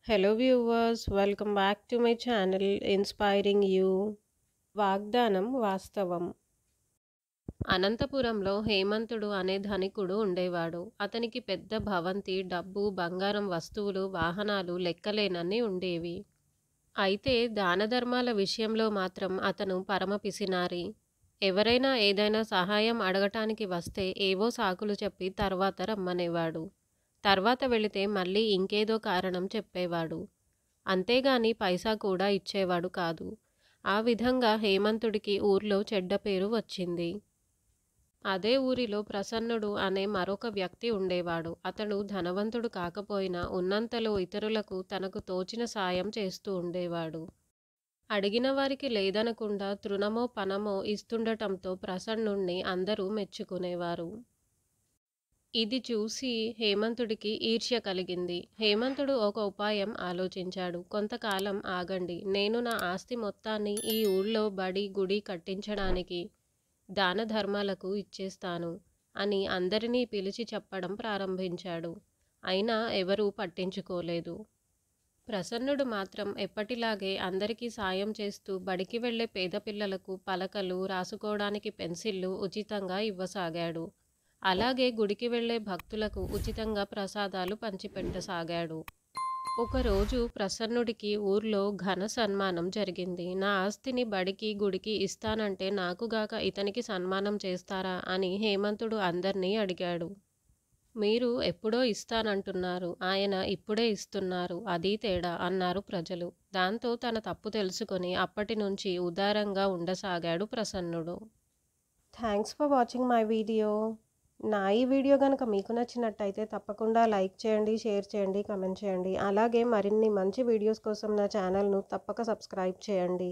Hello viewers, welcome back to my channel Inspiring You. వాగ్దానం వాస్తవం. అనంతపురంలో హేమంతుడు అనే ధనికుడు ఉండేవాడు. అతనికి పెద్ద భవంతి, డబ్బు, బంగారం, వస్తువులు, వాహనాలు లెక్కలేనన్ని ఉండేవి. అయితే దానధర్మాల విషయంలో మాత్రం అతను పరమ పిసినారి. ఎవరైనా ఏదైనా సహాయం అడగటానికి వస్తే ఏవో సాకులు చెప్పి తర్వాత రమ్మనేవాడు. తర్వాత వెళితే మళ్ళీ ఇంకేదో కారణం చెప్పేవాడు. అంతేగాని పైసా కూడా ఇచ్చేవాడు కాదు. ఆ విధంగా హేమంతుడికి ఊర్లో చెడ్డ పేరు వచ్చింది. అదే ఊరిలో ప్రసన్నుడు అనే మరొక వ్యక్తి ఉండేవాడు. అతడు ధనవంతుడు కాకపోయినా ఉన్నంతలో ఇతరులకు తనకు తోచిన సాయం చేస్తూ ఉండేవాడు. అడిగిన వారికి లేదనకుండా తృణమో పనమో ఇస్తుండటంతో ప్రసన్నుణ్ణి అందరూ మెచ్చుకునేవారు. ఇది చూసి హేమంతుడికి ఈర్ష్య కలిగింది. హేమంతుడు ఒక ఉపాయం ఆలోచించాడు. కొంతకాలం ఆగండి, నేను నా ఆస్తి మొత్తాన్ని ఈ ఊళ్ళో బడి, గుడి కట్టించడానికి, దాన ధర్మాలకు ఇచ్చేస్తాను అని అందరినీ పిలిచి చెప్పడం ప్రారంభించాడు. అయినా ఎవరూ పట్టించుకోలేదు. ప్రసన్నుడు మాత్రం ఎప్పటిలాగే అందరికీ సాయం చేస్తూ బడికి వెళ్లే పేద పిల్లలకు పలకలు, రాసుకోవడానికి పెన్సిళ్లు ఉచితంగా ఇవ్వసాగాడు. అలాగే గుడికి వెళ్లే భక్తులకు ఉచితంగా ప్రసాదాలు పంచిపెట్టసాగాడు. ఒకరోజు ప్రసన్నుడికి ఊర్లో ఘన సన్మానం జరిగింది. నా ఆస్తిని బడికి, గుడికి ఇస్తానంటే నాకుగాక ఇతనికి సన్మానం చేస్తారా అని హేమంతుడు అందర్నీ అడిగాడు. మీరు ఎప్పుడో ఇస్తానంటున్నారు, ఆయన ఇప్పుడే ఇస్తున్నారు, అదీ తేడా అన్నారు ప్రజలు. దాంతో తన తప్పు తెలుసుకొని అప్పటి నుంచి ఉదారంగా ఉండసాగాడు ప్రసన్నుడు. Thanks for watching my video. నా ఈ వీడియో కనుక మీకు నచ్చినట్టయితే తప్పకుండా లైక్ చేయండి, షేర్ చేయండి, కామెంట్ చేయండి. అలాగే మరిన్ని మంచి వీడియోస్ కోసం నా ఛానల్ను తప్పక సబ్స్క్రైబ్ చేయండి.